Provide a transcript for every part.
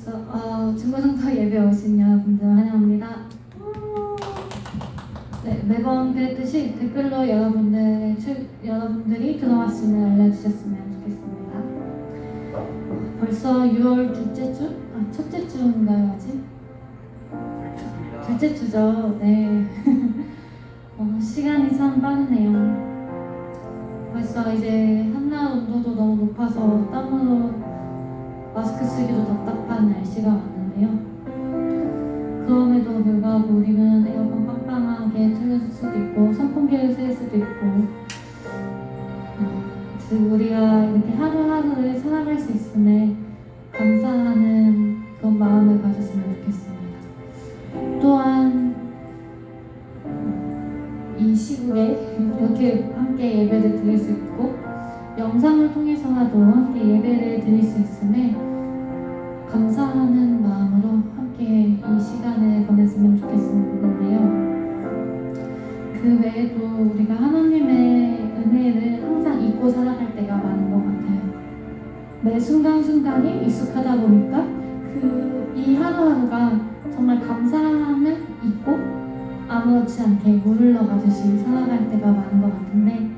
중고등부 예배 오신 여러분들 환영합니다. 네, 매번 그랬듯이 댓글로 여러분들이 들어왔음을 알려주셨으면 좋겠습니다. 벌써 6월 둘째 주? 첫째 주인가요 아직? 둘째 주죠. 네. 시간이 참 빠르네요. 벌써 이제 한낮 온도도 너무 높아서 땀으로 마스크 쓰기도 답답한 날씨가 왔는데요. 그럼에도 불구하고 우리는 에어컨 빵빵하게 틀어줄 수도 있고 선풍기를 쓸 수도 있고 우리가 이렇게 하루하루를 살아갈 수 있음에 감사하는 그런 마음을 가졌으면 좋겠습니다. 또한 이 시국에 이렇게 함께 예배를 드릴 수 있고 영상을 통해서라도 함께 예배를 드릴 수 있음에 감사하는 마음으로 함께 이 시간을 보냈으면 좋겠는데요. 그 외에도 우리가 하나님의 은혜를 항상 잊고 살아갈 때가 많은 것 같아요. 매 순간순간이 익숙하다 보니까 이 하루하루가 정말 감사함을 잊고 아무렇지 않게 물을 흘러가듯이 살아갈 때가 많은 것 같은데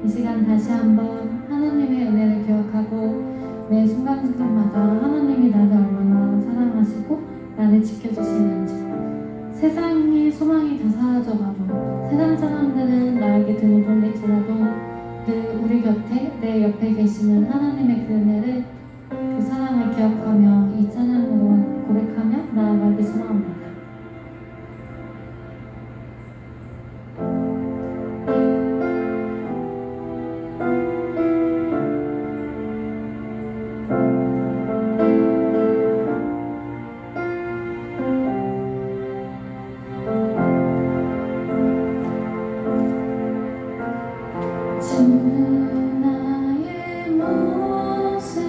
이 시간 다시 한번 하나님의 은혜를 기억하고 매 순간순간마다 하나님이 나를 얼마나 사랑하시고 나를 지켜주시는지 세상의 소망이 다 사라져가도 세상 사람들은 나에게 등을 돌릴지라도 늘 우리 곁에 내 옆에 계시는 하나님의 그 은혜를 그 사랑을 기억하며 이 찬양으로 고백하며 나아가기 소망합니다. 주는 나의 모습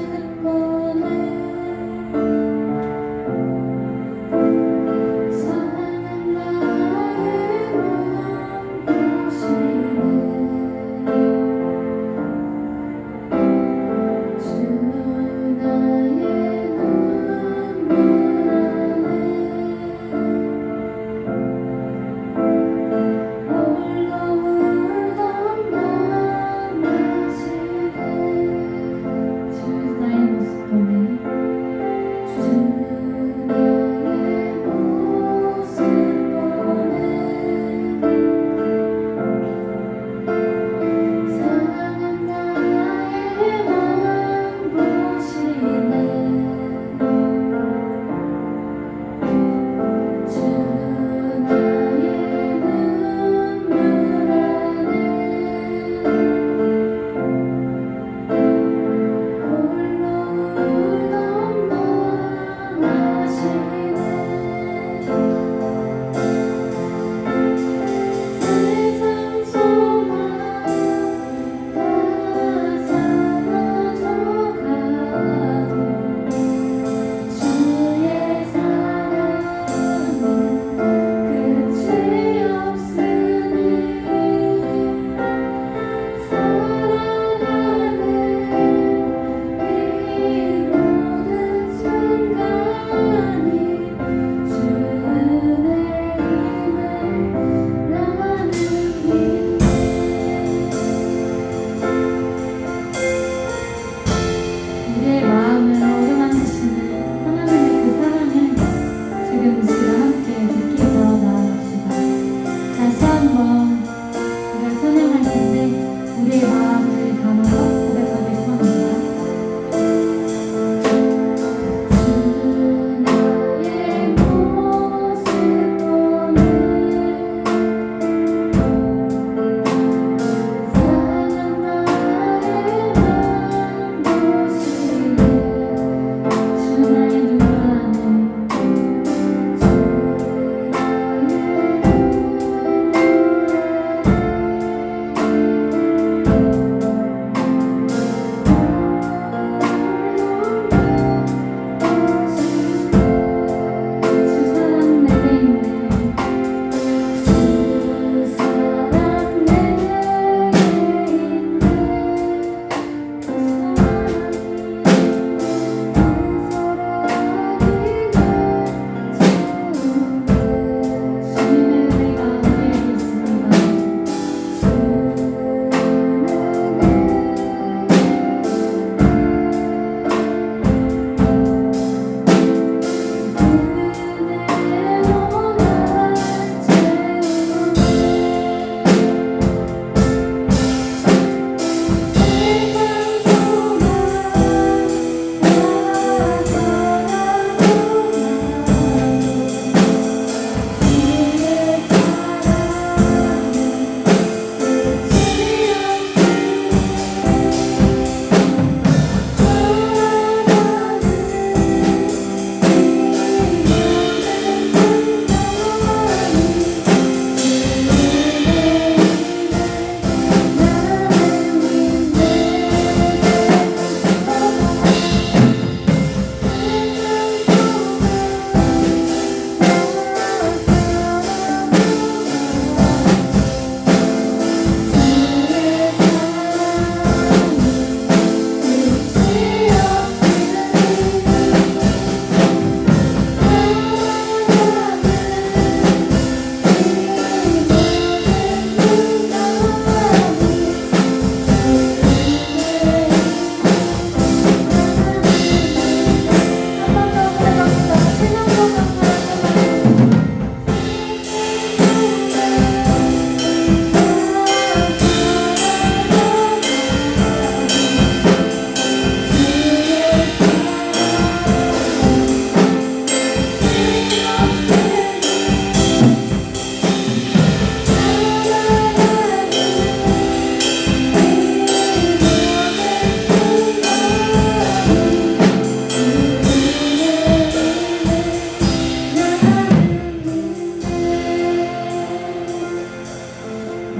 은혜로 날 채우네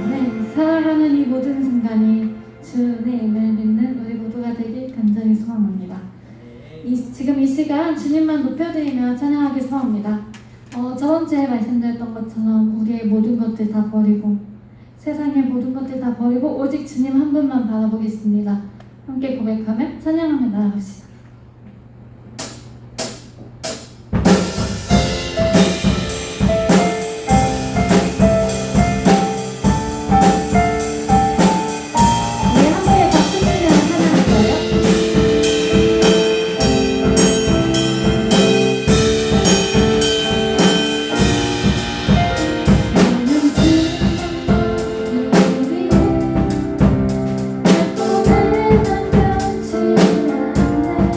네, 살아가는 이 모든 순간이 주 은혜임을 믿는 우리 모두가 되길 간절히 소망합니다. 지금 이 시간 주님만 높여드리며 찬양하기 소망합니다. 저번주에 말씀드렸던 것처럼 우리의 모든 것들 다 버리고 세상의 모든 것들 다 버리고 오직 주님 한 분만 바라보겠습니다. 함께 고백하며 찬양하며 나아갑시다. 내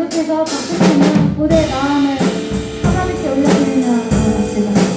계속해서 박수치며 무대의 마음을 하나님께 올려드리며 나갑시다.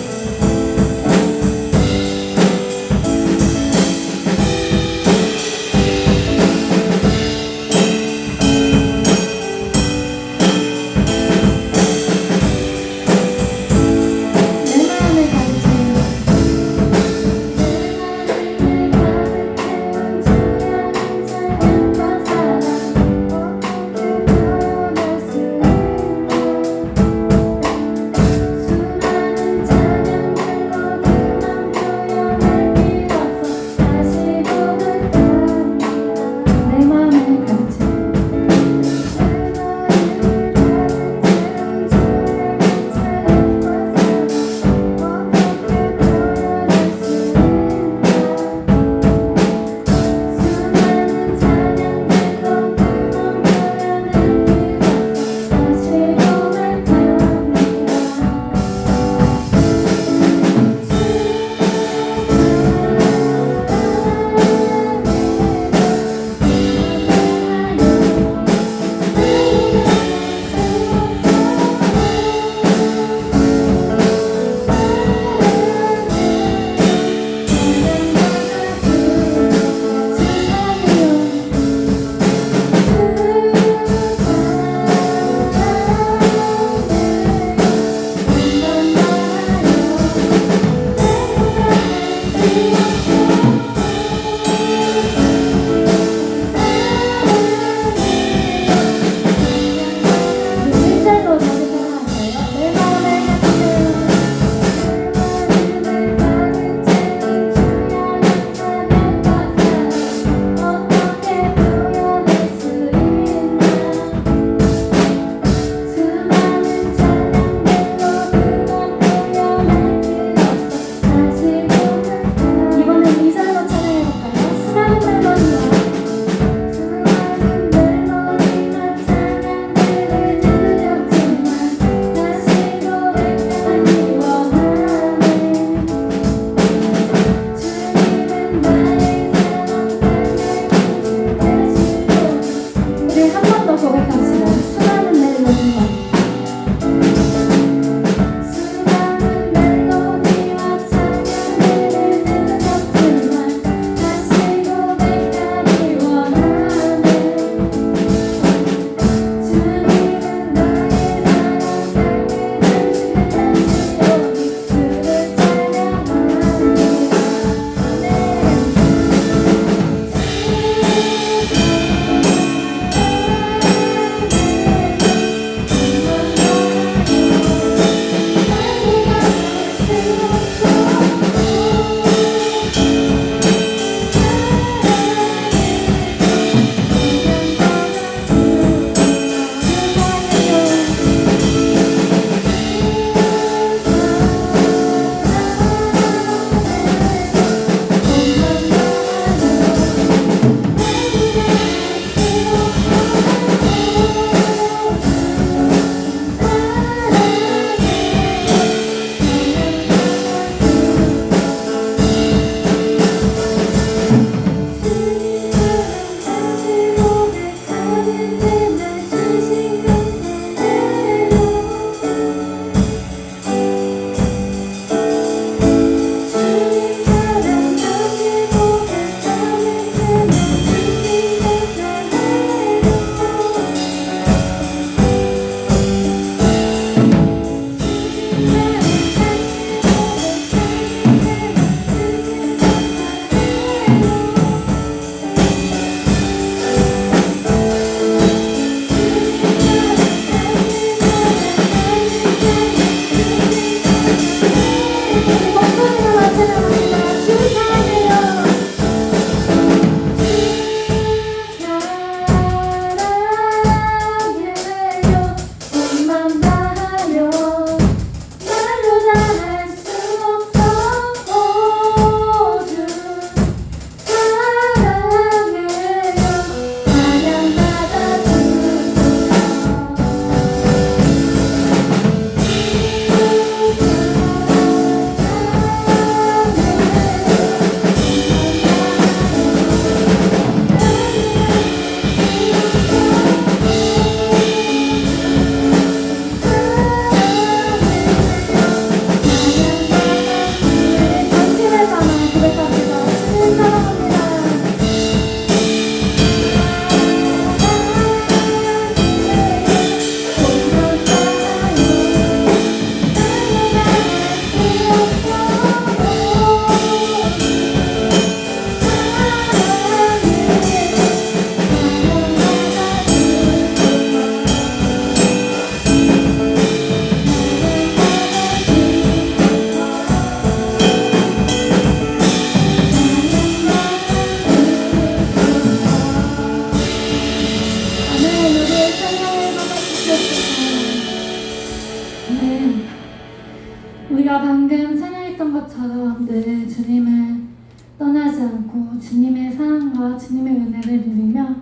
사랑과 주님의 은혜를 누리며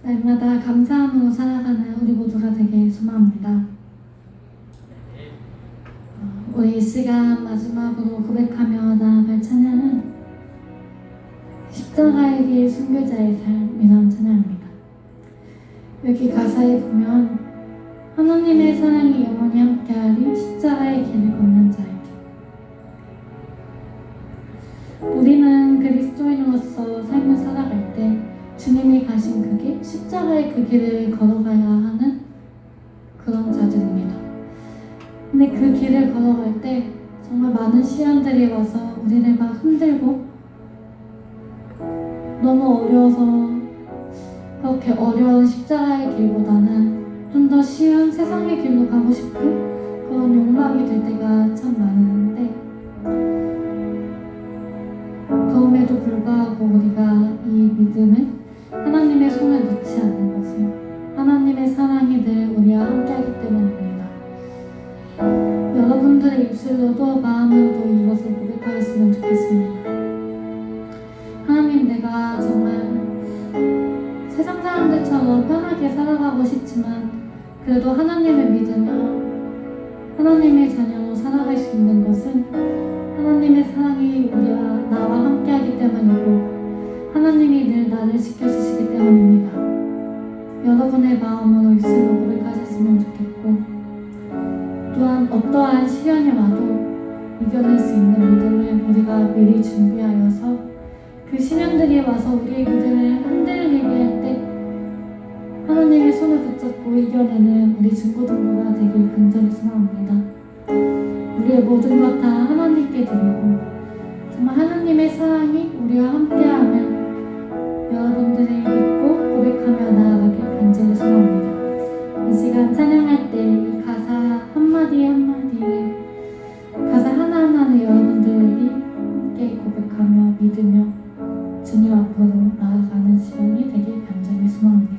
날마다 감사함으로 살아가는 우리 모두가 되길 소망합니다. 우리 이 시간 마지막으로 고백하며 나아갈 찬양은 십자가의 길 순교자의 삶이라는 찬양입니다. 여기 가사에 보면 하나님의 사랑이 영원히 함께하리 십자가의 길을 걷는 자에게. 우리는 그리스도인으로서 삶을 살아갈 때 주님이 가신 그 길, 십자가의 그 길을 걸어가야 하는 그런 자들입니다. 근데 그 길을 걸어갈 때 정말 많은 시련들이 와서 우리를 막 흔들고 너무 어려워서 그렇게 어려운 십자가의 길보다는 좀 더 쉬운 세상의 길로 가고 싶은 그런 욕망이 들 때가 참 많은데, 그럼에도 불구하고 우리가 이 믿음을 하나님의 손을 놓지 않는 것은 하나님의 사랑이 늘 우리와 함께하기 때문입니다. 여러분들의 입술로도 마음으로도 이것을 고백하였으면 좋겠습니다. 하나님, 내가 정말 세상 사람들처럼 편하게 살아가고 싶지만 그래도 하나님을 믿으며 하나님의 자녀로 살아갈 수 있는 것은 하나님의 사랑이 나와 함께하기 때문이고 하나님이 늘 나를 지켜주시기 때문입니다. 여러분의 마음으로 입술로 고백하셨으면 좋겠고, 또한 어떠한 시련이 와도 이겨낼 수 있는 믿음을 우리가 미리 준비하여서 그 시련들이 와서 우리의 믿음을 흔들리게 할 때 하나님의 손을 붙잡고 이겨내는 우리 중고등부가 되길 간절히 소망합니다. 우리의 모든 것 다 하나님께 드리고 정말 하나님의 사랑이 우리와 함께함을 여러분들이 믿고 고백하며 나아가길 간절히 소망합니다. 이 시간 찬양할 때 이 가사 한마디 한마디에 가사 하나하나를 여러분들이 함께 고백하며 믿으며 주님 앞으로 나아가는 시간이 되길 간절히 소망합니다.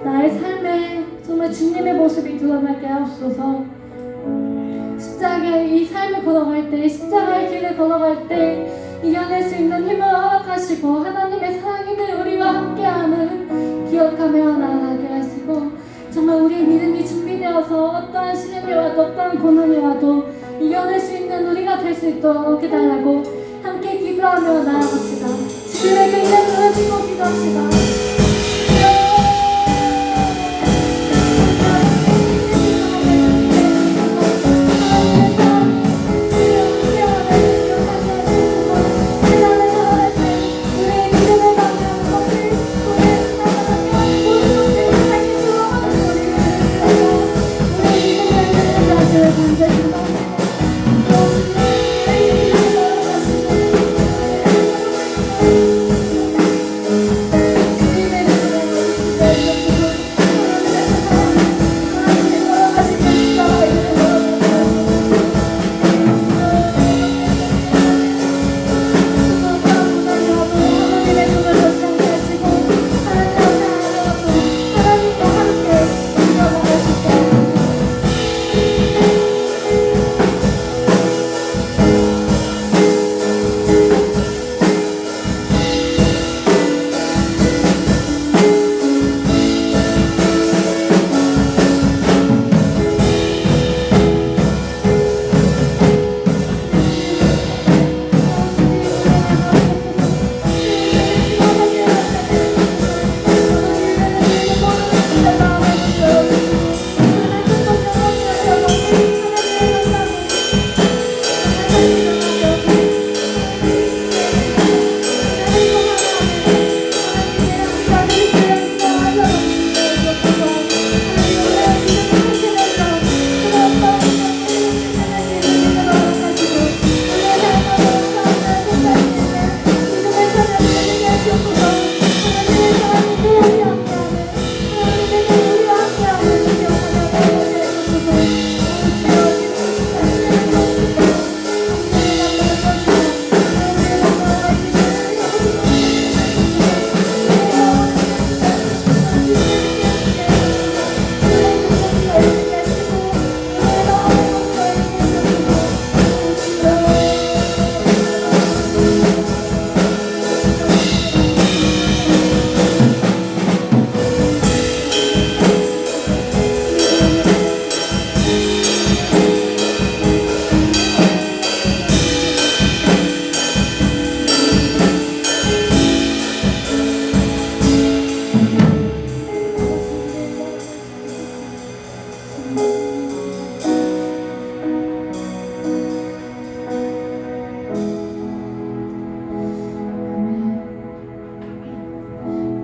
나의 삶에 정말 주님의 모습이 드러나게 하옵소서. 십자가의 이 삶을 걸어갈 때, 십자가의 길을 걸어갈 때 이겨낼 수 있는 힘을 허락하시고 하나님의 사랑임을 우리와 함께함을 기억하며 나아가게 하시고, 정말 우리의 믿음이 준비되어서 어떠한 시련이 와도 어떠한 고난이 와도 이겨낼 수 있는 우리가 될 수 있도록 해달라고 함께 기도하며 나아갑시다. 주님의 긍휼을 가지고 기도합시다.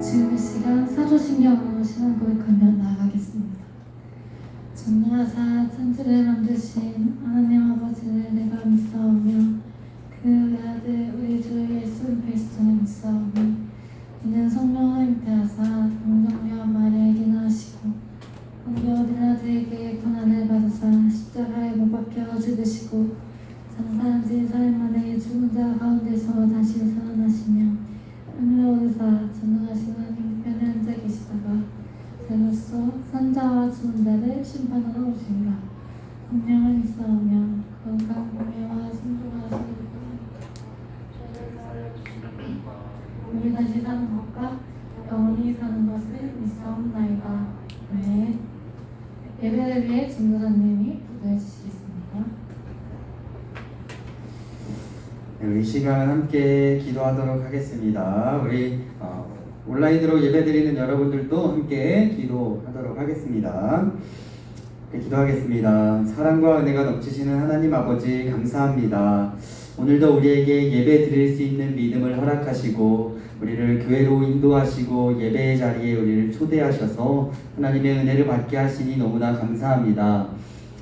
지금 이 시간 사도신경으로 신앙 고백하며 나아가겠습니다. 전능하사 천지를 만드신 하나님 아버지를 내가 믿사오며 그 외아들 우리 주 예수 그리스도를 믿사오며 이는 성령과 잉태하사 동정녀 마리아에게 나으시고 본교 빌라도에게 고난을 받으사 십자가에 못 박혀 죽으시고 장사한 지 4일 만에 죽은 자 가운데서 다시 살아나시며 하늘에 오르사 전능하신 하나님 편에 앉아 계시다가 저로서 산자와 죽은 자를 심판하러 오신다. 성령을 믿사오며 건강 공예와 순종하시는 우리 다시 사는 것과 영원히 사는 것을 믿사옵나이다. 네. 예배를 위해 전도사님이 기도해 주시겠습니다. 이 시간 함께 기도하도록 하겠습니다. 우리 온라인으로 예배드리는 여러분들도 함께 기도하도록 하겠습니다. 기도하겠습니다. 사랑과 은혜가 넘치시는 하나님 아버지 감사합니다. 오늘도 우리에게 예배 드릴 수 있는 믿음을 허락하시고 우리를 교회로 인도하시고 예배의 자리에 우리를 초대하셔서 하나님의 은혜를 받게 하시니 너무나 감사합니다.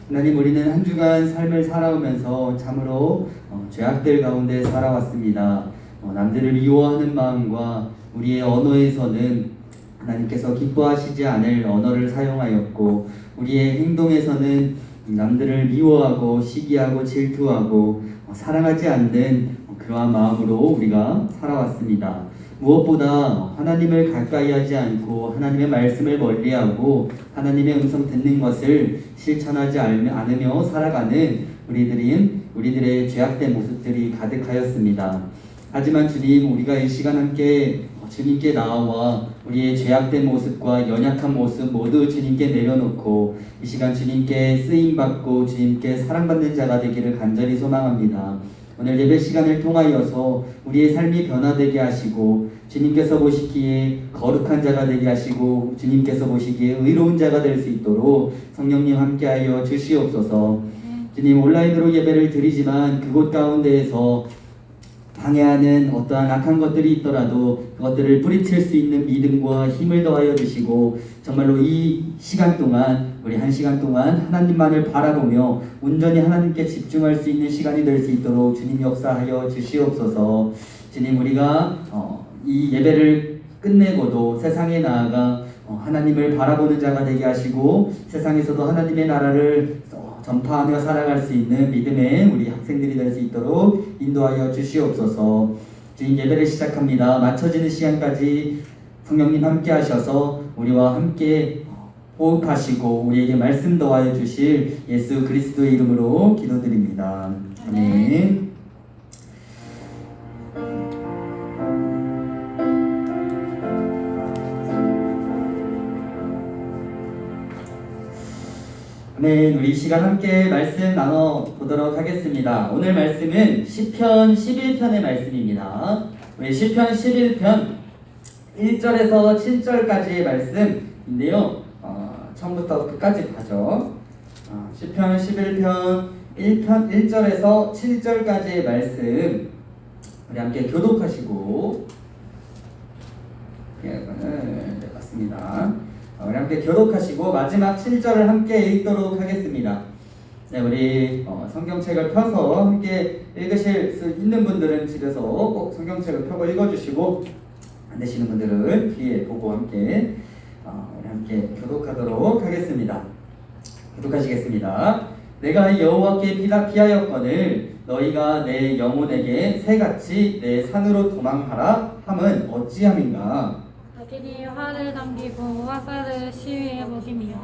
하나님, 우리는 한 주간 삶을 살아오면서 참으로 죄악들 가운데 살아왔습니다. 남들을 미워하는 마음과 우리의 언어에서는 하나님께서 기뻐하시지 않을 언어를 사용하였고 우리의 행동에서는 남들을 미워하고 시기하고 질투하고 사랑하지 않는 그러한 마음으로 우리가 살아왔습니다. 무엇보다 하나님을 가까이 하지 않고 하나님의 말씀을 멀리하고 하나님의 음성 듣는 것을 실천하지 않으며 살아가는 우리들의 죄악된 모습들이 가득하였습니다. 하지만 주님, 우리가 이 시간 함께 주님께 나와 우리의 죄악된 모습과 연약한 모습 모두 주님께 내려놓고 이 시간 주님께 쓰임받고 주님께 사랑받는 자가 되기를 간절히 소망합니다. 오늘 예배 시간을 통하여서 우리의 삶이 변화되게 하시고 주님께서 보시기에 거룩한 자가 되게 하시고 주님께서 보시기에 의로운 자가 될 수 있도록 성령님 함께하여 주시옵소서. 주님, 온라인으로 예배를 드리지만 그곳 가운데에서 방해하는 어떠한 악한 것들이 있더라도 그것들을 뿌리칠 수 있는 믿음과 힘을 더하여 주시고 정말로 이 시간 동안 우리 한 시간 동안 하나님만을 바라보며 온전히 하나님께 집중할 수 있는 시간이 될 수 있도록 주님 역사하여 주시옵소서. 주님, 우리가 이 예배를 끝내고도 세상에 나아가 하나님을 바라보는 자가 되게 하시고 세상에서도 하나님의 나라를 전파하며 살아갈 수 있는 믿음의 우리 학생들이 될 수 있도록 인도하여 주시옵소서. 주님, 예배를 시작합니다. 맞춰지는 시간까지 성령님 함께 하셔서 우리와 함께 호흡하시고 우리에게 말씀 더하여 주실 예수 그리스도의 이름으로 기도드립니다. 아멘. 네, 우리 이 시간 함께 말씀 나눠보도록 하겠습니다. 오늘 말씀은 시편 11편의 말씀입니다. 우리 시편 11편 1절에서 7절까지의 말씀인데요. 처음부터 끝까지 가죠. 시편 11편 1절에서 7절까지의 말씀 우리 함께 교독하시고 맞습니다. 우리 함께 교독하시고 마지막 7절을 함께 읽도록 하겠습니다. 네, 우리 성경책을 펴서 함께 읽으실 수 있는 분들은 집에서 꼭 성경책을 펴고 읽어주시고 안 되시는 분들은 뒤에 보고 함께 우리 함께 교독하도록 하겠습니다. 교독하시겠습니다. 내가 여호와께 피하였거늘 너희가 내 영혼에게 새같이 내 산으로 도망하라 함은 어찌함인가. 악인이 화를 남기고 화살을 시위에 먹이며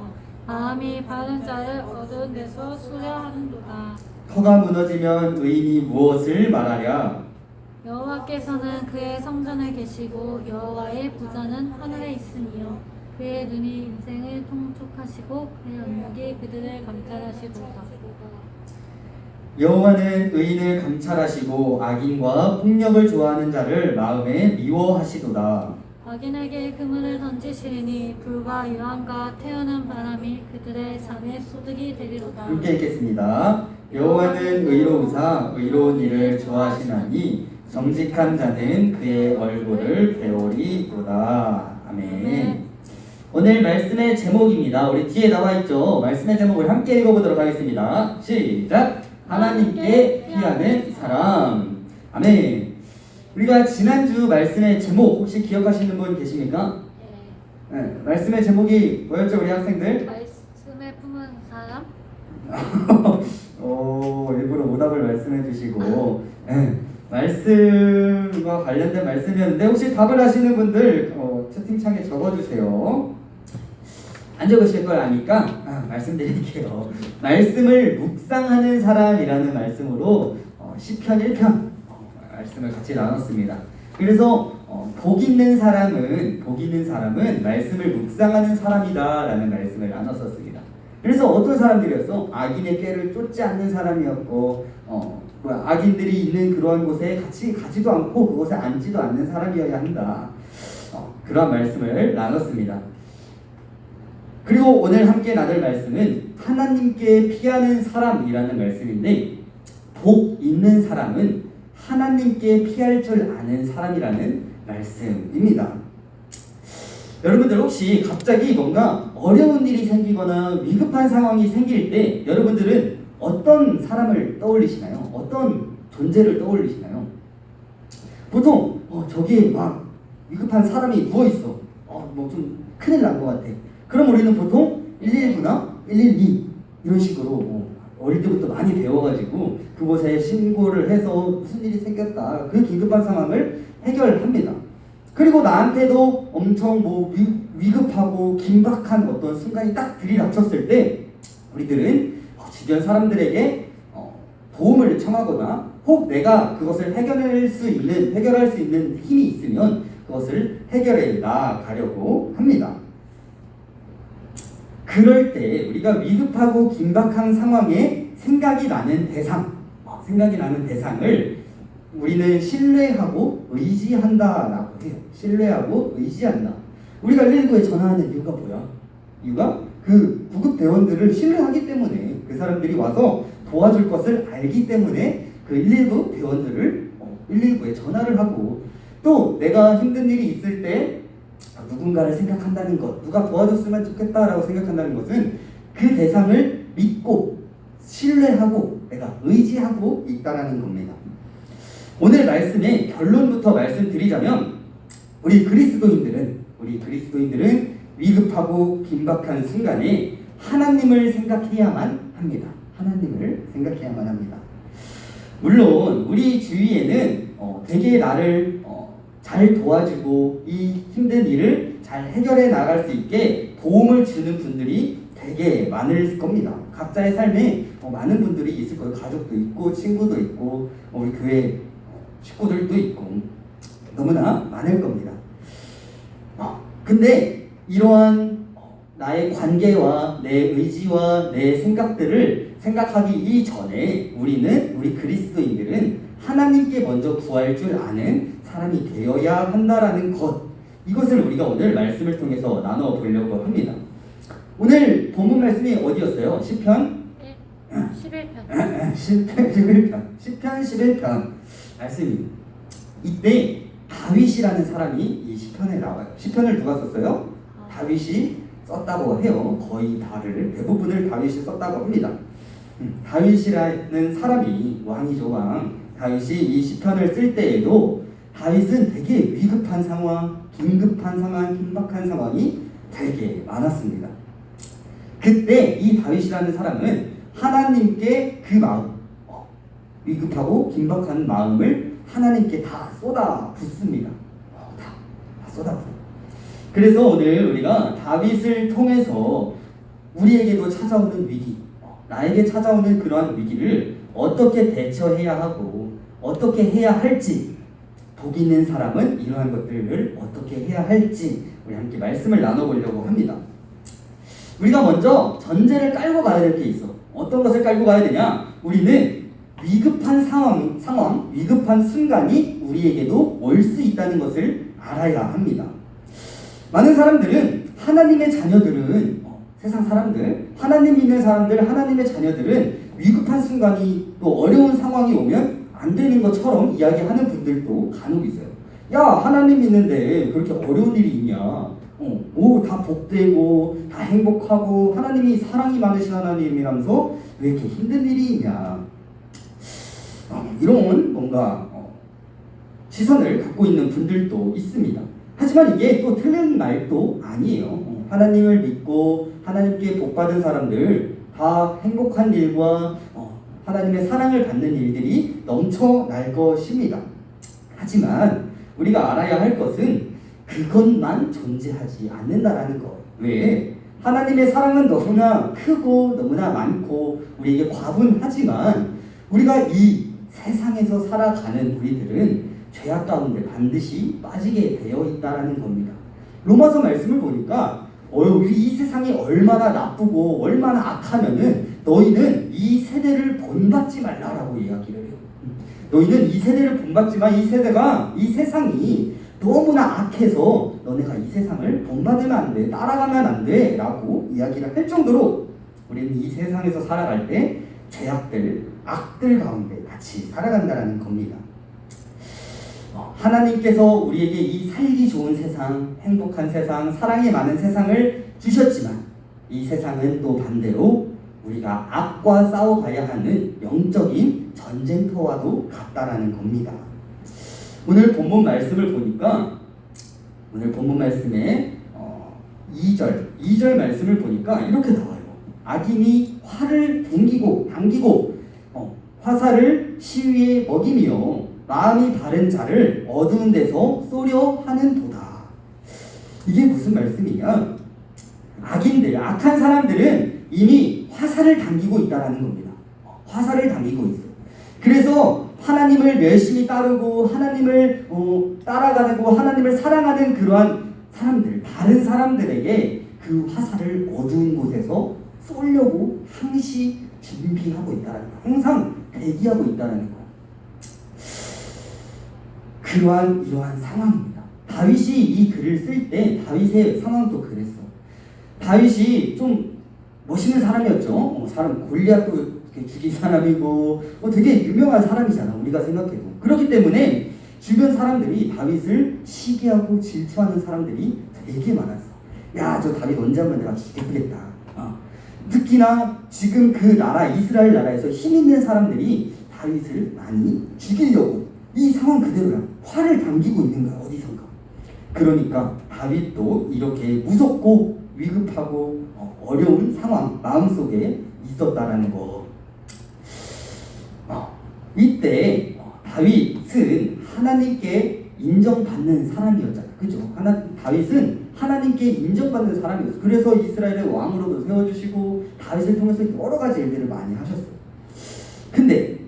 마음이 바른 자를 어두운 데서 수려하는도다. 터가 무너지면 의인이 무엇을 말하랴. 여호와께서는 그의 성전에 계시고 여호와의 부자는 하늘에 있으니요 그의 눈이 인생을 통촉하시고 그의 안목이 그들을 감찰하시도다. 여호와는 의인을 감찰하시고 악인과 폭력을 좋아하는 자를 마음에 미워하시도다. 악인에게 그물을 던지시리니 불과 유황과 태우는 바람이 그들의 잠에 소득이 되리로다. 함께 읽겠습니다. 여호와는 의로우사 의로운 일을 좋아하시나니 정직한 자는 그의 얼굴을 배우리로다. 아멘. 오늘 말씀의 제목입니다. 우리 뒤에 나와 있죠. 말씀의 제목을 함께 읽어보도록 하겠습니다. 시작. 하나님께 피하는 사람. 아멘. 우리가 지난주 말씀의 제목 혹시 기억하시는 분 계십니까? 네. 말씀의 제목이 뭐였죠, 우리 학생들? 말씀에 품은 사람? 일부러 오답을 말씀해 주시고 네. 말씀과 관련된 말씀이었는데 혹시 답을 하시는 분들 채팅창에 적어주세요. 안 적으실 걸 아니까 말씀드릴게요. 말씀을 묵상하는 사람이라는 말씀으로 시편 1편 말씀을 같이 나눴습니다. 그래서 복 있는 사람은 말씀을 묵상하는 사람이다라는 말씀을 나눴었습니다. 그래서 어떤 사람들이었어? 악인의 꾀를 쫓지 않는 사람이었고 악인들이 있는 그러한 곳에 가지도 않고 그곳에 앉지도 않는 사람이어야 한다. 그런 말씀을 나눴습니다. 그리고 오늘 함께 나눌 말씀은 하나님께 피하는 사람이라는 말씀인데 복 있는 사람은 하나님께 피할 줄 아는 사람이라는 말씀입니다. 여러분들 혹시 갑자기 뭔가 어려운 일이 생기거나 위급한 상황이 생길 때 여러분들은 어떤 사람을 떠올리시나요? 어떤 존재를 떠올리시나요? 보통 저기 막 위급한 사람이 누워있어. 뭐 좀 큰일 난 것 같아. 그럼 우리는 보통 119나 112 이런 식으로 어릴 때부터 많이 배워가지고 그곳에 신고를 해서 무슨 일이 생겼다. 그 긴급한 상황을 해결합니다. 그리고 나한테도 엄청 뭐 위급하고 긴박한 어떤 순간이 딱 들이닥쳤을 때 우리들은 주변 사람들에게 도움을 청하거나 혹 내가 그것을 해결할 수 있는 힘이 있으면 그것을 해결해 나가려고 합니다. 그럴 때 우리가 위급하고 긴박한 상황에 생각이 나는 대상을 우리는 신뢰하고 의지한다라고 해요. 신뢰하고 의지한다. 우리가 119에 전화하는 이유가 뭐야? 이유가 그 구급 대원들을 신뢰하기 때문에, 그 사람들이 와서 도와줄 것을 알기 때문에 그 119 대원들을 119에 전화를 하고, 또 내가 힘든 일이 있을 때 누군가를 생각한다는 것, 누가 도와줬으면 좋겠다라고 생각한다는 것은 그 대상을 믿고 신뢰하고 내가 의지하고 있다라는 겁니다. 오늘 말씀의 결론부터 말씀드리자면 우리 그리스도인들은 위급하고 긴박한 순간에 하나님을 생각해야만 합니다. 하나님을 생각해야만 합니다. 물론 우리 주위에는 되게 나를 잘 도와주고 이 힘든 일을 잘 해결해 나갈 수 있게 도움을 주는 분들이 되게 많을 겁니다. 각자의 삶에 많은 분들이 있을 거예요. 가족도 있고 친구도 있고 우리 교회 식구들도 있고 너무나 많을 겁니다. 근데 이러한 나의 관계와 내 의지와 내 생각들을 생각하기 이전에 우리 그리스도인들은 하나님께 먼저 구할 줄 아는 사람이 되어야 한다라는 것, 이것을 우리가 오늘 말씀을 통해서 나눠보려고 합니다. 오늘 본문 말씀이 어디였어요? 시편 11편 말씀이, 이때 다윗이라는 사람이 이 시편에 나와요. 시편을 누가 썼어요? 다윗이 썼다고 해요. 거의 대부분을 다윗이 썼다고 합니다. 다윗이라는 사람이 왕이죠, 왕. 다윗이 이 시편을 쓸 때에도 다윗은 되게 위급한 상황, 긴급한 상황, 긴박한 상황이 되게 많았습니다. 그때 이 다윗이라는 사람은 하나님께 그 마음, 위급하고 긴박한 마음을 하나님께 다 쏟아붓습니다. 다 쏟아붓습니다. 그래서 오늘 우리가 다윗을 통해서 우리에게도 찾아오는 위기, 나에게 찾아오는 그러한 위기를 어떻게 대처해야 하고 어떻게 해야 할지, 복 있는 사람은 이러한 것들을 어떻게 해야 할지 우리 함께 말씀을 나눠보려고 합니다. 우리가 먼저 전제를 깔고 가야 될 게 있어. 어떤 것을 깔고 가야 되냐? 우리는 위급한 상황, 위급한 순간이 우리에게도 올 수 있다는 것을 알아야 합니다. 많은 사람들은, 하나님의 자녀들은, 세상 사람들, 하나님 믿는 사람들, 하나님의 자녀들은 위급한 순간이 또 어려운 상황이 오면 안 되는 것처럼 이야기하는 분들도 간혹 있어요. 야, 하나님 믿는데 그렇게 어려운 일이 있냐? 다 복되고 다 행복하고 하나님이 사랑이 많으신 하나님이라면서 왜 이렇게 힘든 일이 있냐? 이런 뭔가 시선을 갖고 있는 분들도 있습니다. 하지만 이게 또 틀린 말도 아니에요. 하나님을 믿고 하나님께 복받은 사람들, 다 행복한 일과 하나님의 사랑을 받는 일들이 넘쳐날 것입니다. 하지만 우리가 알아야 할 것은 그것만 존재하지 않는다라는 것. 왜? 하나님의 사랑은 너무나 크고 너무나 많고 우리에게 과분하지만 우리가 이 세상에서 살아가는 우리들은 죄악 가운데 반드시 빠지게 되어 있다라는 겁니다. 로마서 말씀을 보니까 이 세상이 얼마나 나쁘고 얼마나 악하면은 너희는 이 세대를 본받지 말라라고 이야기를 해요. 너희는 이 세대를 본받지만 이 세상이 너무나 악해서 너네가 이 세상을 본받으면 안 돼, 따라가면 안 돼 라고 이야기를 할 정도로 우리는 이 세상에서 살아갈 때 죄악들, 악들 가운데 같이 살아간다는 겁니다. 하나님께서 우리에게 이 살기 좋은 세상, 행복한 세상, 사랑이 많은 세상을 주셨지만 이 세상은 또 반대로 우리가 악과 싸워가야 하는 영적인 전쟁터와도 같다라는 겁니다. 오늘 본문 말씀을 보니까 오늘 본문 말씀에 2절 말씀을 보니까 이렇게 나와요. 악인이 활을 당기고 화살을 시위에 먹이며 마음이 바른 자를 어두운 데서 쏘려 하는도다. 이게 무슨 말씀이냐? 악인들, 악한 사람들은 이미 화살을 당기고 있다라는 겁니다. 화살을 당기고 있어. 그래서 하나님을 열심히 따르고 하나님을 따라가고 하나님을 사랑하는 그러한 사람들, 다른 사람들에게 그 화살을 어두운 곳에서 쏘려고 항시 준비하고 있다는 거야. 항상 대기하고 있다는 거야. 이러한 상황입니다. 다윗이 이 글을 쓸 때 다윗의 상황도 그랬어. 다윗이 좀 멋있는 사람이었죠. 사람 골리앗도 죽인 사람이고 되게 유명한 사람이잖아. 우리가 생각해도. 그렇기 때문에 주변 사람들이 다윗을 시기하고 질투하는 사람들이 되게 많았어. 야, 저 다윗 언제 한번 내가 죽여보겠다. 특히나 지금 그 나라 이스라엘 나라에서 힘 있는 사람들이 다윗을 많이 죽이려고 이 상황 그대로야. 화를 당기고 있는 거야. 어디선가. 그러니까 다윗도 이렇게 무섭고 위급하고 어려운 상황 마음속에 있었다라는 거. 이때 다윗은 하나님께 인정받는 사람이었잖아. 그죠? 다윗은 하나님께 인정받는 사람이었어. 그래서 이스라엘의 왕으로도 세워주시고 다윗을 통해서 여러 가지 일들을 많이 하셨어요. 근데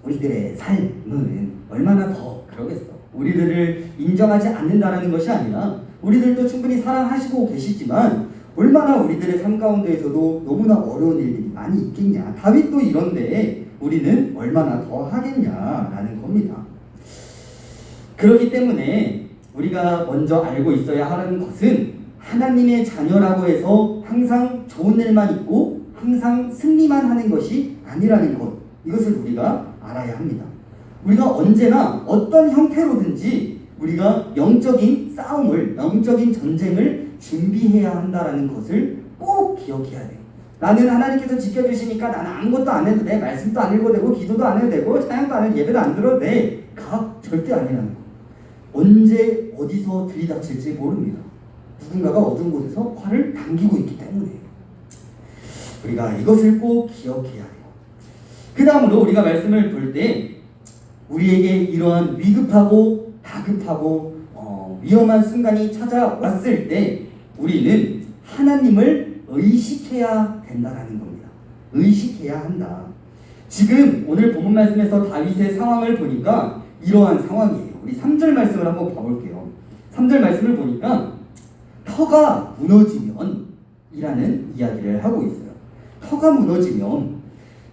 우리들의 삶은 얼마나 더 그러겠어. 우리들을 인정하지 않는다라는 것이 아니라 우리들도 충분히 사랑하시고 계시지만 얼마나 우리들의 삶 가운데에서도 너무나 어려운 일들이 많이 있겠냐. 다윗도 이런데 우리는 얼마나 더 하겠냐라는 겁니다. 그렇기 때문에 우리가 먼저 알고 있어야 하는 것은 하나님의 자녀라고 해서 항상 좋은 일만 있고 항상 승리만 하는 것이 아니라는 것. 이것을 우리가 알아야 합니다. 우리가 언제나 어떤 형태로든지 우리가 영적인 싸움을, 영적인 전쟁을 준비해야 한다는 것을 꼭 기억해야 돼요. 나는 하나님께서 지켜주시니까 나는 아무것도 안 해도 돼. 말씀도 안 읽어도 되고 기도도 안 해도 되고 찬양도 안 해도 예배도 안 들어도 돼. 절대 아니라는 거. 언제 어디서 들이닥칠지 모릅니다. 누군가가 어두운 곳에서 화를 당기고 있기 때문에 우리가 이것을 꼭 기억해야 해요. 그 다음으로 우리가 말씀을 볼 때 우리에게 이러한 위급하고 다급하고 위험한 순간이 찾아왔을 때 우리는 하나님을 의식해야 된다는 겁니다. 의식해야 한다. 지금 오늘 본문 말씀에서 다윗의 상황을 보니까 이러한 상황이에요. 우리 3절 말씀을 한번 봐볼게요. 3절 말씀을 보니까 터가 무너지면 이라는 이야기를 하고 있어요. 터가 무너지면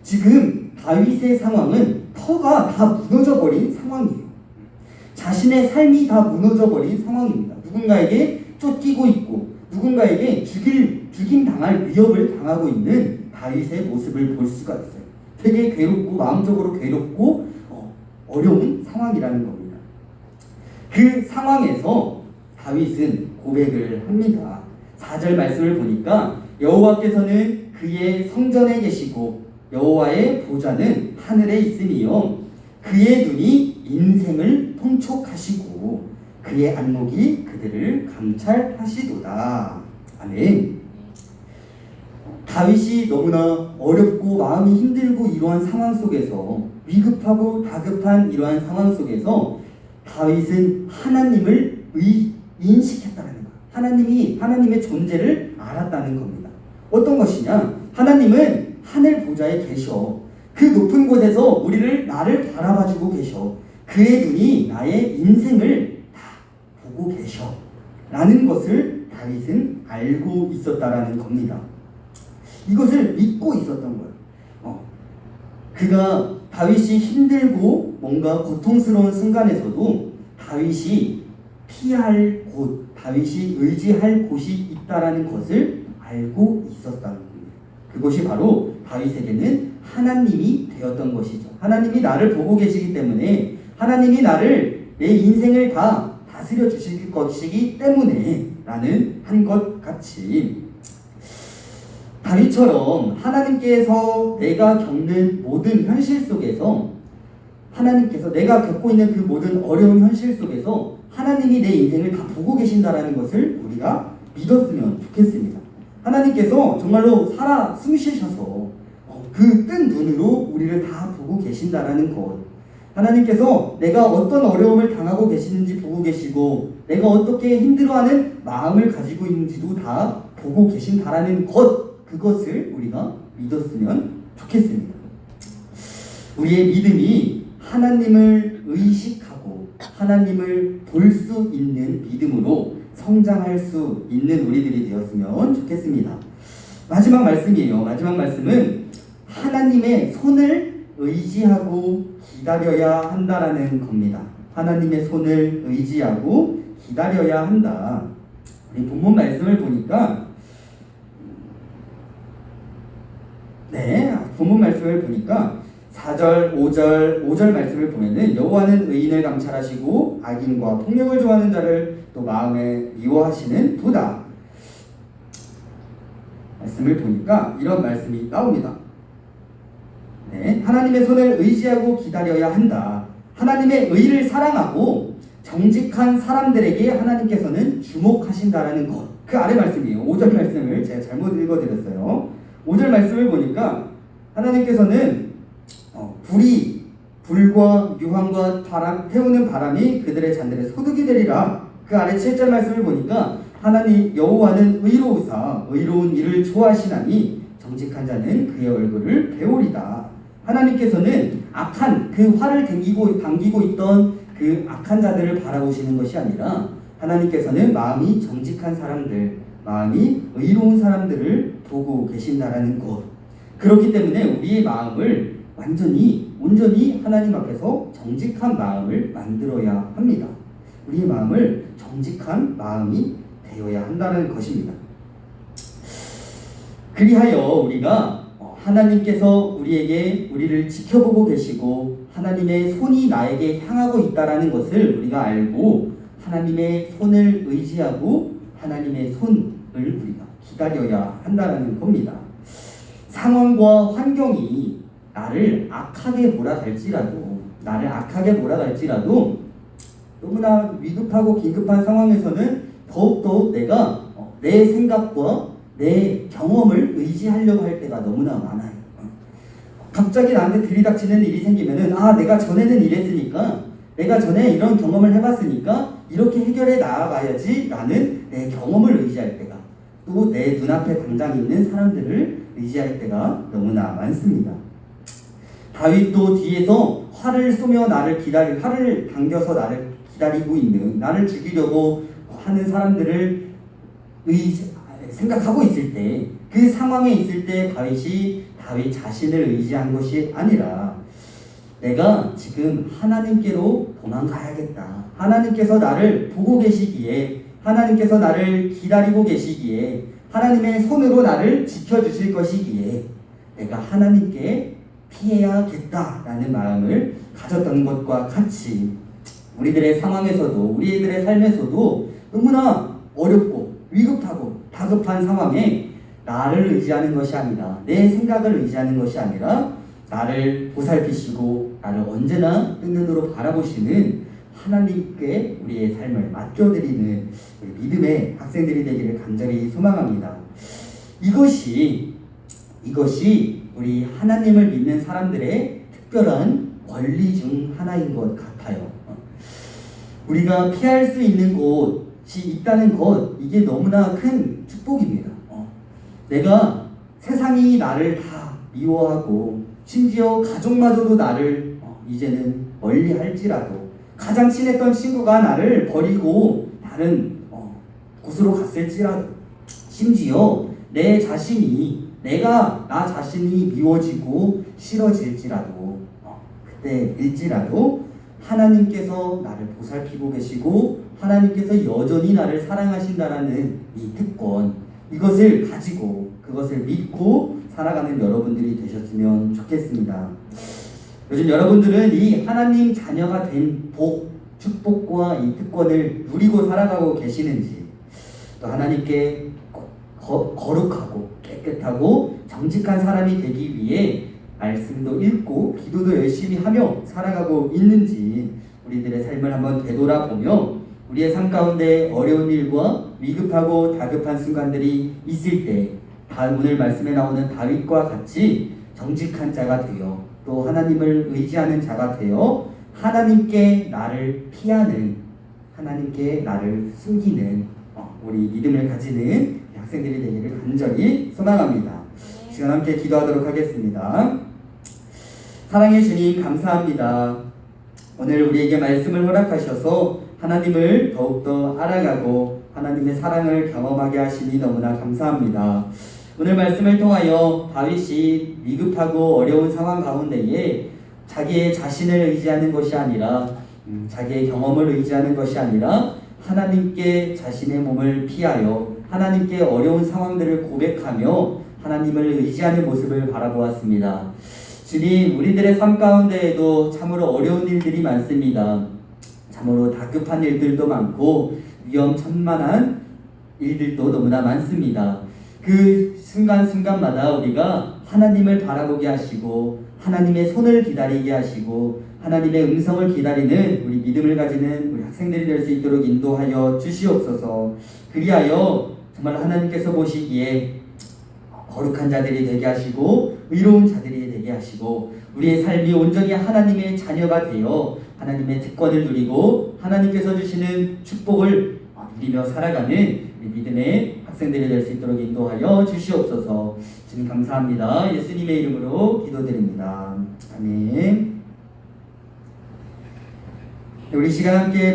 지금 다윗의 상황은 터가 다 무너져버린 상황이에요. 자신의 삶이 다 무너져버린 상황입니다. 누군가에게 쫓기고 있고 누군가에게 죽임당할 위협을 당하고 있는 다윗의 모습을 볼 수가 있어요. 되게 괴롭고 마음적으로 괴롭고 어려운 상황이라는 겁니다. 그 상황에서 다윗은 고백을 합니다. 4절 말씀을 보니까 여호와께서는 그의 성전에 계시고 여호와의 보좌는 하늘에 있으며 그의 눈이 인생을 통촉하시고 그의 안목이 그들을 감찰하시도다. 아멘. 다윗이 너무나 어렵고 마음이 힘들고 이러한 상황 속에서 위급하고 다급한 이러한 상황 속에서 다윗은 하나님을 인식했다는 거예요. 하나님의 존재를 알았다는 겁니다. 어떤 것이냐? 하나님은 하늘 보좌에 계셔. 그 높은 곳에서 나를 바라봐주고 계셔. 그의 눈이 나의 인생을 다 보고 계셔. 라는 것을 다윗은 알고 있었다라는 겁니다. 이것을 믿고 있었던 거예요. 다윗이 힘들고 뭔가 고통스러운 순간에서도 다윗이 피할 곳, 다윗이 의지할 곳이 있다라는 것을 알고 있었다는 겁니다. 그것이 바로 다윗에게는 하나님이 되었던 것이죠. 하나님이 나를 보고 계시기 때문에 하나님이 내 인생을 다 다스려 주실 것이기 때문에 라는 한 것 같이 다윗처럼 하나님께서 내가 겪는 모든 현실 속에서 하나님께서 내가 겪고 있는 그 모든 어려운 현실 속에서 하나님이 내 인생을 다 보고 계신다라는 것을 우리가 믿었으면 좋겠습니다. 하나님께서 정말로 숨 쉬셔서 그 뜬 눈으로 우리를 다 보고 계신다라는 것. 하나님께서 내가 어떤 어려움을 당하고 계시는지 보고 계시고 내가 어떻게 힘들어하는 마음을 가지고 있는지도 다 보고 계신다라는 그것을 우리가 믿었으면 좋겠습니다. 우리의 믿음이 하나님을 의식하고 하나님을 볼 수 있는 믿음으로 성장할 수 있는 우리들이 되었으면 좋겠습니다. 마지막 말씀이에요. 마지막 말씀은 하나님의 손을 의지하고 기다려야 한다라는 겁니다. 하나님의 손을 의지하고 기다려야 한다. 우리 본문 말씀을 보니까 본문 말씀을 보니까 4절, 5절 말씀을 보면은 여호와는 의인을 감찰하시고 악인과 폭력을 좋아하는 자를 또 마음에 미워하시는 도다. 말씀을 보니까 이런 말씀이 나옵니다. 하나님의 손을 의지하고 기다려야 한다. 하나님의 의를 사랑하고 정직한 사람들에게 하나님께서는 주목하신다라는 것. 그 아래 말씀이에요. 5절 말씀을 제가 잘못 읽어드렸어요. 5절 말씀을 보니까 하나님께서는 불과 유황과 태우는 바람이 그들의 잔들에 소득이 되리라. 그 아래 7절 말씀을 보니까 하나님 여호와는 의로우사 의로운 일을 좋아하시나니 정직한 자는 그의 얼굴을 배우리다. 하나님께서는 악한 그 화를 당기고 있던 그 악한 자들을 바라보시는 것이 아니라 하나님께서는 마음이 정직한 사람들, 마음이 의로운 사람들을 보고 계신다라는 것. 그렇기 때문에 우리의 마음을 온전히 하나님 앞에서 정직한 마음을 만들어야 합니다. 우리의 마음을 정직한 마음이 되어야 한다는 것입니다. 그리하여 우리가 하나님께서 우리를 지켜보고 계시고 하나님의 손이 나에게 향하고 있다라는 것을 우리가 알고 하나님의 손을 의지하고 하나님의 손을 우리가 기다려야 한다는 겁니다. 상황과 환경이 나를 악하게 몰아갈지라도 너무나 위급하고 긴급한 상황에서는 더욱더 내가 내 생각과 내 경험을 의지하려고 할 때가 너무나 많아요. 갑자기 나한테 들이닥치는 일이 생기면은 내가 전에는 이랬으니까 내가 전에 이런 경험을 해봤으니까 이렇게 해결해 나아가야지 라는 내 경험을 의지할 때가 또 내 눈앞에 당장 있는 사람들을 의지할 때가 너무나 많습니다. 다윗도 뒤에서 활을 쏘며 활을 당겨서 나를 기다리고 있는 나를 죽이려고 하는 사람들을 생각하고 있을 때 그 상황에 있을 때 다윗 자신을 의지한 것이 아니라 내가 지금 하나님께로 도망가야겠다. 하나님께서 나를 보고 계시기에 하나님께서 나를 기다리고 계시기에 하나님의 손으로 나를 지켜주실 것이기에 내가 하나님께 피해야겠다라는 마음을 가졌던 것과 같이 우리들의 상황에서도 우리들의 삶에서도 너무나 어렵고 위급하고 다급한 상황에 나를 의지하는 것이 아니라 내 생각을 의지하는 것이 아니라 나를 보살피시고 나를 언제나 뜬 눈으로 바라보시는 하나님께 우리의 삶을 맡겨드리는 우리 믿음의 학생들이 되기를 간절히 소망합니다. 이것이 우리 하나님을 믿는 사람들의 특별한 권리 중 하나인 것 같아요. 우리가 피할 수 있는 곳이 있다는 것, 이게 너무나 큰 축복입니다. 내가 세상이 나를 다 미워하고 심지어 가족마저도 나를 이제는 멀리 할지라도 가장 친했던 친구가 나를 버리고 다른 곳으로 갔을지라도 심지어 나 자신이 미워지고 싫어질지라도 그때일지라도 하나님께서 나를 보살피고 계시고 하나님께서 여전히 나를 사랑하신다라는 이 특권, 이것을 가지고 그것을 믿고 살아가는 여러분들이 되셨으면 좋겠습니다. 요즘 여러분들은 이 하나님 자녀가 된 축복과 이 특권을 누리고 살아가고 계시는지, 또 하나님께 거룩하고 깨끗하고 정직한 사람이 되기 위해 말씀도 읽고 기도도 열심히 하며 살아가고 있는지 우리들의 삶을 한번 되돌아보며 우리의 삶 가운데 어려운 일과 위급하고 다급한 순간들이 있을 때 오늘 말씀에 나오는 다윗과 같이 정직한 자가 되어 또 하나님을 의지하는 자가 되어 하나님께 나를 피하는, 하나님께 나를 숨기는 우리 믿음을 가지는 학생들이 되기를 간절히 소망합니다. 시간 함께 기도하도록 하겠습니다. 사랑해 주님 감사합니다. 오늘 우리에게 말씀을 허락하셔서 하나님을 더욱더 알아가고 하나님의 사랑을 경험하게 하시니 너무나 감사합니다. 오늘 말씀을 통하여 다윗이 위급하고 어려운 상황 가운데에 자기의 자신을 의지하는 것이 아니라 자기의 경험을 의지하는 것이 아니라 하나님께 자신의 몸을 피하여 하나님께 어려운 상황들을 고백하며 하나님을 의지하는 모습을 바라보았습니다. 주님, 우리들의 삶 가운데에도 참으로 어려운 일들이 많습니다. 참으로 다급한 일들도 많고 위험천만한 일들도 너무나 많습니다. 그 순간순간마다 우리가 하나님을 바라보게 하시고 하나님의 손을 기다리게 하시고 하나님의 음성을 기다리는 우리 믿음을 가지는 우리 학생들이 될 수 있도록 인도하여 주시옵소서. 그리하여 정말 하나님께서 보시기에 거룩한 자들이 되게 하시고 의로운 자들이 되게 하시고 우리의 삶이 온전히 하나님의 자녀가 되어 하나님의 특권을 누리고 하나님께서 주시는 축복을 누리며 살아가는 우리 믿음의 학생들이 될 수 있도록 인도하여 주시옵소서. 주님 감사합니다. 예수님의 이름으로 기도드립니다. 아멘. 우리 시간 함께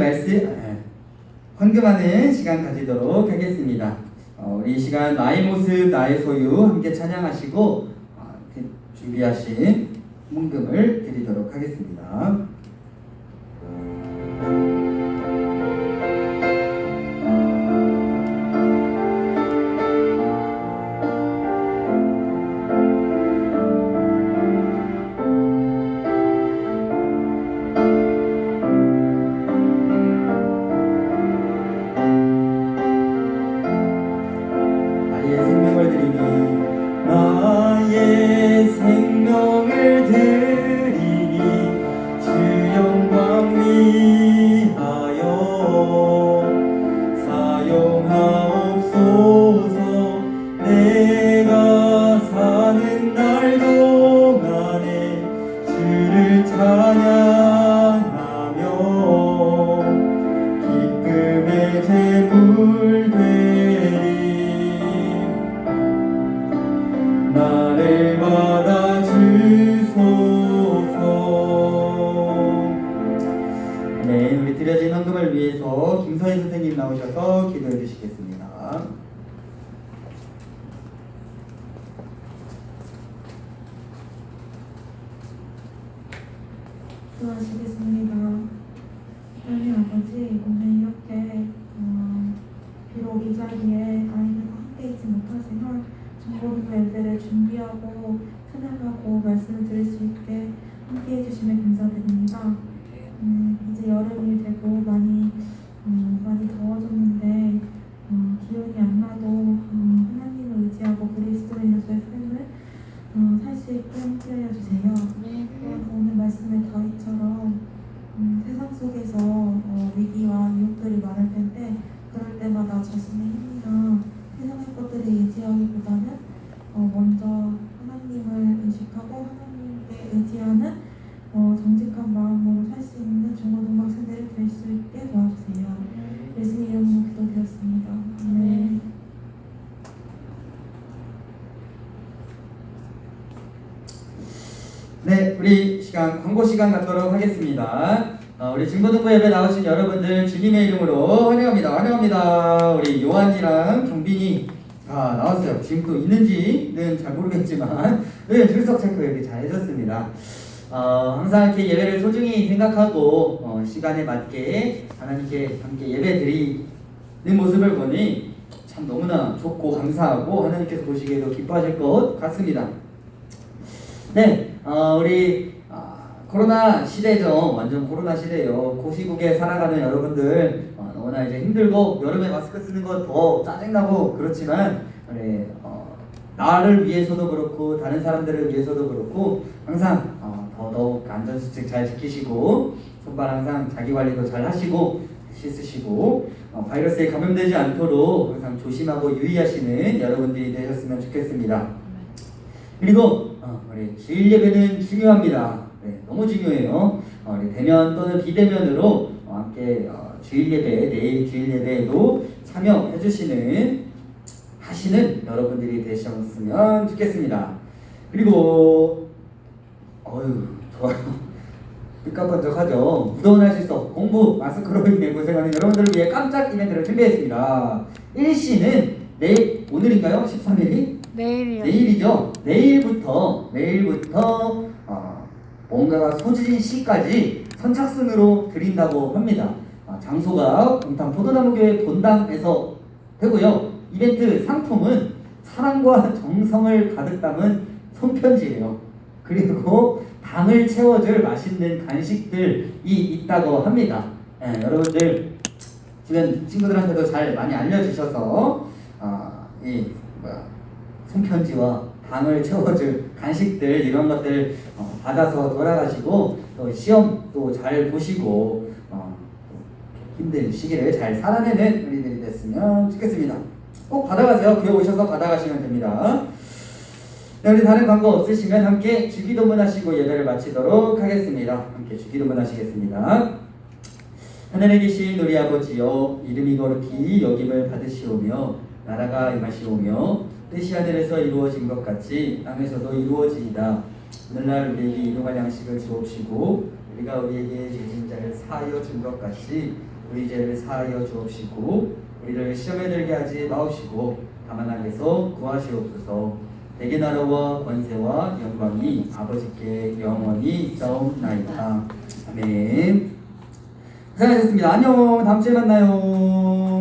헌금하는 시간 가지도록 하겠습니다. 우리 시간 나의 모습 나의 소유 함께 찬양하시고 준비하신 헌금을 드리도록 하겠습니다. 나오셔서 기도해 주시겠습니다. 기도하시겠습니다. 하나님 아버지, 오늘 이렇게 비록 이 자리에 아이들과 함께 있지 못하지만 정보기도 예배를 준비하고 찬양하고 말씀을 드릴 수 있게 함께 해주심에 감사드립니다. 이제 여름이 되고 많이 더워졌는데 기온이 안 나도 하나님을 의지하고 그리스도인으로서의 삶을 살 수 있게 함께 하여주세요. 오늘 말씀의 다윗처럼 세상 속에서 위기와 유혹들이 많을 텐데 그럴 때마다 자신의 힘이나 세상의 것들을 의지하기보다는 먼저 하나님을 의식하고 하나님께 의지하는 정직한 마음으로 살 수 있는 중고등학생들이 될 수 있게 도와주세요. 예수님 이름으로 기도드렸습니다. 아멘. 네, 우리 광고 시간 갖도록 하겠습니다. 우리 중고등부 예배 나오신 여러분들 주님의 이름으로 환영합니다. 환영합니다. 우리 요한이랑 경빈이 나왔어요. 지금 또 있는지는 잘 모르겠지만 출석 체크 이렇게 잘 해줬습니다. 항상 이렇게 예배를 소중히 생각하고 시간에 맞게 하나님께 함께 예배 드리는 모습을 보니 참 너무나 좋고 감사하고 하나님께서 보시기에도 기뻐하실 것 같습니다. 네, 우리 코로나 시대죠. 완전 코로나 시대예요. 고시국에 살아가는 여러분들 너무나 이제 힘들고 여름에 마스크 쓰는 거 더 짜증나고 그렇지만 나를 위해서도 그렇고 다른 사람들을 위해서도 그렇고 항상 더더욱 안전수칙 잘 지키시고 손발 항상 자기관리도 잘 하시고 씻으시고 바이러스에 감염되지 않도록 항상 조심하고 유의하시는 여러분들이 되셨으면 좋겠습니다. 그리고 우리 주일 예배는 중요합니다. 네, 너무 중요해요. 우리 대면 또는 비대면으로 함께 주일 예배, 내일 주일 예배에도 참여해 하시는 여러분들이 되셨으면 좋겠습니다. 그리고 좋아요. 삐까번쩍하죠. 무더운할 수 없어. 공부, 마스크로 인해 고생하는 여러분들을 위해 깜짝 이벤트를 준비했습니다. 1시는 내일, 오늘인가요? 13일이? 내일이요. 내일이죠. 내일부터 뭔가가 소진 시까지 선착순으로 드린다고 합니다. 장소가 동탄 포도나무교회 본당에서 되고요. 이벤트 상품은 사랑과 정성을 가득 담은 손편지예요. 그리고 당을 채워줄 맛있는 간식들이 있다고 합니다. 여러분들 주변 친구들한테도 잘 많이 알려주셔서 손편지와 당을 채워줄 간식들 이런 것들 받아서 돌아가시고 또 시험도 잘 보시고 힘든 시기를 잘 살아내는 우리들이 됐으면 좋겠습니다. 꼭 받아가세요. 교회 오셔서 받아가시면 됩니다. 네, 우리 다른 광고 없으시면 함께 주기도문 하시고 예배를 마치도록 하겠습니다. 함께 주기도문 하시겠습니다. 하늘에 계신 우리 아버지여, 이름이 거룩히 여김을 받으시오며 나라가 임하시오며 뜻이 하늘에서 이루어진 것 같이 땅에서도 이루어지이다. 오늘날 우리에게 일용할 양식을 주옵시고 우리가 우리에게 죄진 자를 사하여 준 것 같이 우리 죄를 사하여 주옵시고 우리를 시험에 들게 하지 마옵시고 다만 악에서 구하시옵소서. 대개 나라와 권세와 영광이 아버지께 영원히 있사옵나이다. 아멘. 고생하셨습니다. 안녕. 다음 주에 만나요.